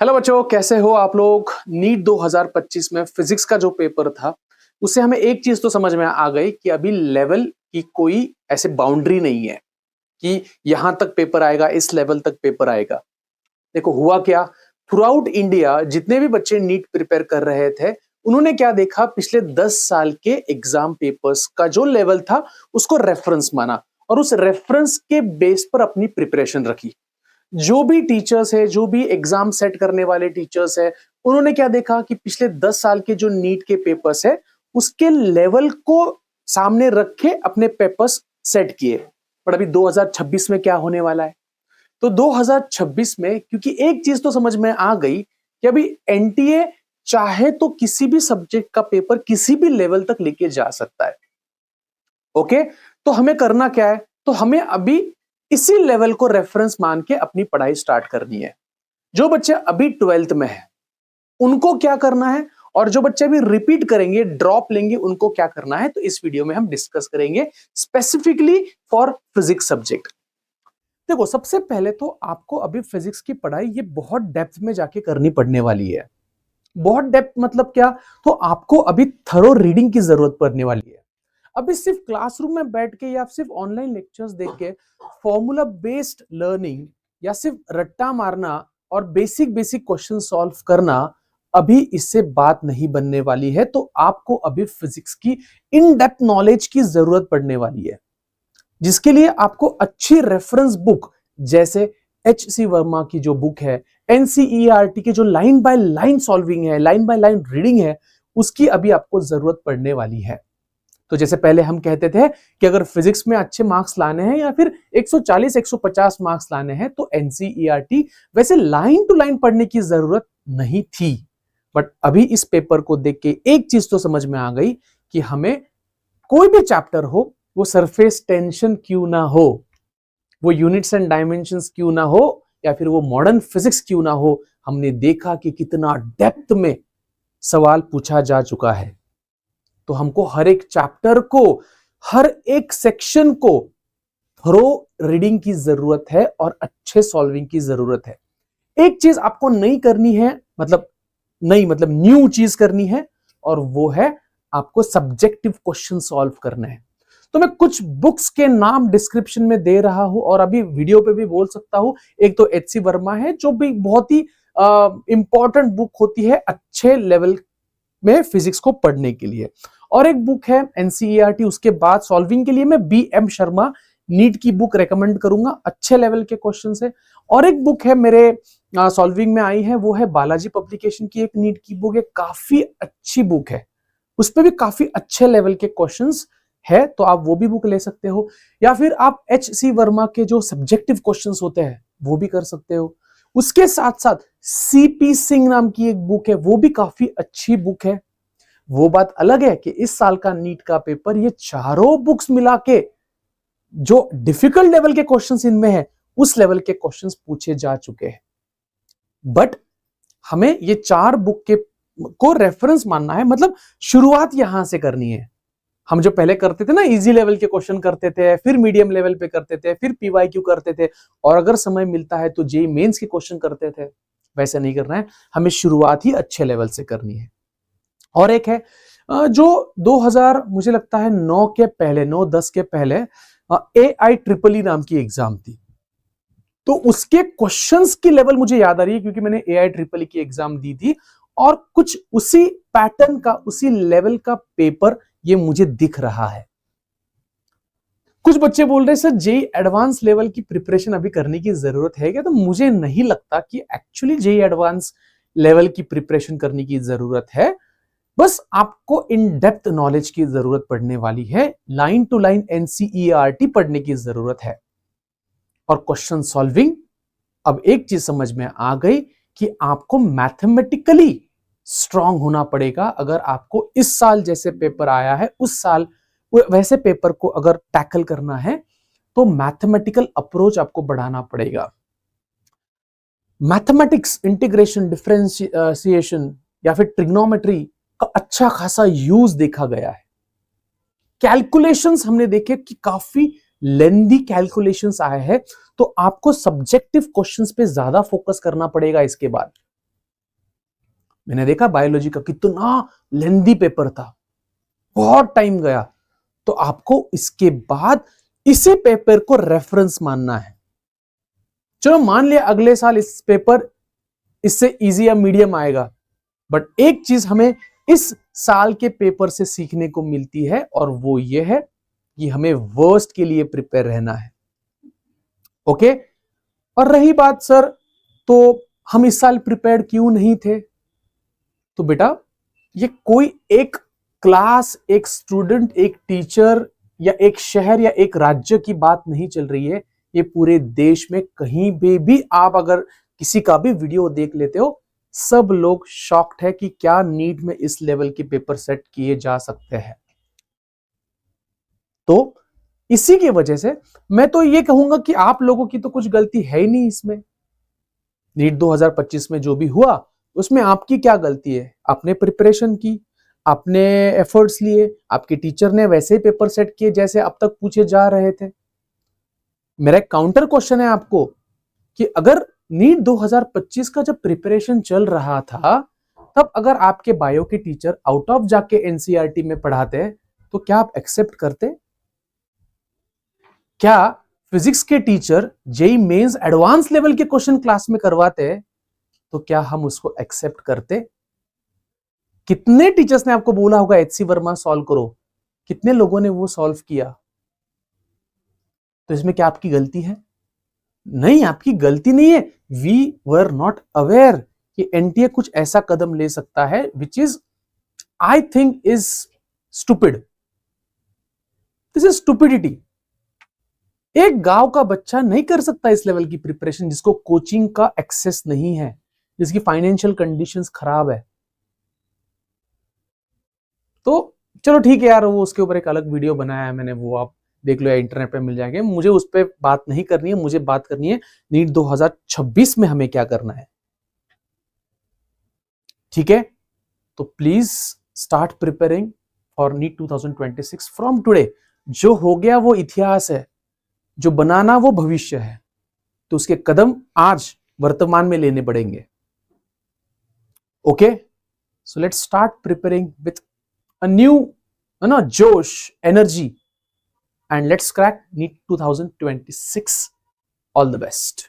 Hello बच्चों, कैसे हो आप लोग। नीट 2025 में फिजिक्स का जो पेपर था उससे हमें एक चीज तो समझ में आ गई कि अभी लेवल की कोई ऐसे बाउंड्री नहीं है कि यहां तक पेपर आएगा, इस लेवल तक पेपर आएगा। देखो हुआ क्या, थ्रू आउट इंडिया जितने भी बच्चे नीट प्रिपेयर कर रहे थे उन्होंने क्या देखा, पिछले 10 साल के एग्जाम पेपर्स का जो लेवल था उसको रेफरेंस माना और उस रेफरेंस के बेस पर अपनी प्रिपरेशन रखी। जो भी टीचर्स है, जो भी एग्जाम सेट करने वाले टीचर्स है, उन्होंने क्या देखा कि पिछले 10 साल के जो नीट के पेपर्स है उसके लेवल को सामने रख के अपने पेपर्स सेट किए। पर अभी 2026 में क्या होने वाला है, तो 2026 में क्योंकि एक चीज तो समझ में आ गई कि अभी एनटीए चाहे तो किसी भी सब्जेक्ट का पेपर किसी भी लेवल तक लेके जा सकता है। ओके, तो हमें करना क्या है, तो हमें अभी इसी लेवल को रेफरेंस मान के अपनी पढ़ाई स्टार्ट करनी है। जो बच्चे अभी 12th में है उनको क्या करना है, और जो बच्चे अभी रिपीट करेंगे, ड्रॉप लेंगे, उनको क्या करना है, तो इस वीडियो में हम डिस्कस करेंगे स्पेसिफिकली फॉर फिजिक्स सब्जेक्ट। देखो, सबसे पहले तो आपको अभी फिजिक्स की पढ़ाई ये बहुत डेप्थ में जाके करनी पड़ने वाली है। बहुत डेप्थ मतलब क्या, तो आपको अभी थरो रीडिंग की जरूरत पड़ने वाली है। अभी सिर्फ क्लासरूम में बैठ के या सिर्फ ऑनलाइन लेक्चर्स देख के फॉर्मूला बेस्ड लर्निंग या सिर्फ रट्टा मारना और बेसिक बेसिक क्वेश्चन सॉल्व करना, अभी इससे बात नहीं बनने वाली है। तो आपको अभी फिजिक्स की इन डेप्थ नॉलेज की जरूरत पड़ने वाली है, जिसके लिए आपको अच्छी रेफरेंस बुक जैसे H.C. वर्मा की जो बुक है, NCERT के जो लाइन बाय लाइन सॉल्विंग है, लाइन बाय लाइन रीडिंग है, उसकी अभी आपको जरूरत पड़ने वाली है। तो जैसे पहले हम कहते थे कि अगर फिजिक्स में अच्छे मार्क्स लाने हैं या फिर 140 150 मार्क्स लाने हैं तो एनसीईआरटी वैसे लाइन टू लाइन पढ़ने की जरूरत नहीं थी। बट अभी इस पेपर को देख के एक चीज तो समझ में आ गई कि हमें कोई भी चैप्टर हो, वो सरफेस टेंशन क्यों ना हो, वो यूनिट्स एंड डायमेंशंस क्यों ना हो, या फिर वो मॉडर्न फिजिक्स क्यों ना हो, हमने देखा कि कितना डेप्थ में सवाल पूछा जा चुका है। तो हमको हर एक चैप्टर को, हर एक सेक्शन को थरो रीडिंग की जरूरत है और अच्छे सॉल्विंग की जरूरत है। एक चीज आपको नहीं करनी है, मतलब नहीं मतलब न्यू चीज करनी है, और वो है आपको सब्जेक्टिव क्वेश्चन सॉल्व करना है। तो मैं कुछ बुक्स के नाम डिस्क्रिप्शन में दे रहा हूं और अभी वीडियो पे भी बोल सकता हूं। एक तो H.C. वर्मा है जो भी बहुत ही इंपॉर्टेंट बुक होती है अच्छे लेवल में फिजिक्स को पढ़ने के लिए, और एक बुक है एनसीईआरटी। उसके बाद सॉल्विंग के लिए मैं BM शर्मा नीट की बुक रेकमेंड करूंगा, अच्छे लेवल के क्वेश्चन है। और एक बुक है मेरे सॉल्विंग में आई है, वो है बालाजी पब्लिकेशन की एक नीट की बुक है, काफी अच्छी बुक है, उसपे भी काफी अच्छे लेवल के क्वेश्चंस है, तो आप वो भी बुक ले सकते हो। या फिर आप H.C. वर्मा के जो सब्जेक्टिव क्वेश्चंस होते हैं वो भी कर सकते हो। उसके साथ साथ CP सिंह नाम की एक बुक है, वो भी काफी अच्छी बुक है। वो बात अलग है कि इस साल का नीट का पेपर ये चारों बुक्स मिला के जो डिफिकल्ट लेवल के क्वेश्चंस इनमें है उस लेवल के क्वेश्चंस पूछे जा चुके हैं। बट हमें ये चार बुक के को रेफरेंस मानना है, मतलब शुरुआत यहां से करनी है। हम जो पहले करते थे ना, इजी लेवल के क्वेश्चन करते थे, फिर मीडियम लेवल पे करते थे, फिर PYQ करते थे, और अगर समय मिलता है तो JEE मेंस के क्वेश्चन करते थे, वैसे नहीं करना है। हमें शुरुआत ही अच्छे लेवल से करनी है। और एक है जो 2000 मुझे लगता है 9 के पहले, 9-10 के पहले AIEEE नाम की एग्जाम थी, तो उसके क्वेश्चंस की लेवल मुझे याद आ रही है क्योंकि मैंने AIEEE की एग्जाम दी थी, और कुछ उसी पैटर्न का, उसी लेवल का पेपर ये मुझे दिख रहा है। कुछ बच्चे बोल रहे हैं सर JEE एडवांस लेवल की प्रिपरेशन अभी करने की जरूरत है क्या, तो मुझे नहीं लगता कि एक्चुअली JEE एडवांस लेवल की प्रिपरेशन करने की जरूरत है। बस आपको इन डेप्थ नॉलेज की जरूरत पड़ने वाली है, लाइन टू लाइन NCERT पढ़ने की जरूरत है, और क्वेश्चन सॉल्विंग। अब एक चीज समझ में आ गई कि आपको मैथमेटिकली स्ट्रांग होना पड़ेगा। अगर आपको इस साल जैसे पेपर आया है उस साल वैसे पेपर को अगर टैकल करना है तो मैथमेटिकल अप्रोच आपको बढ़ाना पड़ेगा। मैथमेटिक्स, इंटीग्रेशन, डिफरेंशिएशन या फिर ट्रिग्नोमेट्री का अच्छा खासा यूज देखा गया है। कैलकुलेशंस हमने देखे कि काफी लेंदी कैलकुलेशंस आए हैं, तो आपको सब्जेक्टिव क्वेश्चंस पे ज्यादा फोकस करना पड़ेगा इसके बाद। मैंने देखा बायोलॉजी का कितना लेंदी पेपर था, बहुत टाइम गया। तो आपको इसके बाद इसी पेपर को रेफरेंस मानना है। चलो मान लिया अगले साल इस पेपर इससे इजी या मीडियम आएगा, बट एक चीज हमें इस साल के पेपर से सीखने को मिलती है, और वो ये है कि हमें वर्स्ट के लिए प्रिपेयर रहना है। ओके। और रही बात सर, तो हम इस साल प्रिपेयर क्यों नहीं थे? तो बेटा, ये कोई एक क्लास, एक स्टूडेंट, एक टीचर या एक शहर या एक राज्य की बात नहीं चल रही है। ये पूरे देश में कहीं भी आप अगर किसी का भी वीडियो देख लेते हो, सब लोग शॉक्ड है कि क्या नीट में इस लेवल के पेपर सेट किए जा सकते हैं। तो इसी की वजह से मैं तो ये कहूंगा कि आप लोगों की तो कुछ गलती है ही नहीं इसमें। नीट 2025 में जो भी हुआ उसमें आपकी क्या गलती है? आपने प्रिपरेशन की, आपने एफर्ट्स लिए, आपके टीचर ने वैसे ही पेपर सेट किए जैसे अब तक पूछे जा रहे थे। मेरा एक काउंटर क्वेश्चन है आपको कि अगर नीट 2025 का जब प्रिपरेशन चल रहा था, तब अगर आपके बायो के टीचर आउट ऑफ जाके एनसीईआरटी में पढ़ाते तो क्या आप एक्सेप्ट करते? क्या फिजिक्स के teacher JEE mains advance level के क्वेश्चन क्लास में करवाते तो क्या हम उसको एक्सेप्ट करते? कितने टीचर्स ने आपको बोला होगा एचसी वर्मा सॉल्व करो, कितने लोगों ने वो सॉल्व किया? तो इसमें क्या आपकी गलती है? नहीं, आपकी गलती नहीं है। वी वर नॉट अवेयर कि एनटीए कुछ ऐसा कदम ले सकता है which is I think is stupid. This is stupidity. एक गांव का बच्चा नहीं कर सकता इस लेवल की प्रिपरेशन, जिसको कोचिंग का एक्सेस नहीं है, जिसकी फाइनेंशियल कंडीशंस खराब है। तो चलो ठीक है यार, वो उसके ऊपर एक अलग वीडियो बनाया है मैंने, वो आप देख लो या इंटरनेट पे मिल जाएंगे। मुझे उस पर बात नहीं करनी है, मुझे बात करनी है नीट 2026 में हमें क्या करना है। ठीक है, तो please start preparing for NEET 2026 from today. जो हो गया वो इतिहास है, जो बनाना वो भविष्य है। तो उसके कदम आज वर्तमान में लेने पड़ेंगे। Okay, so let's start preparing with a new josh, energy, and let's crack NEET 2026. All the best.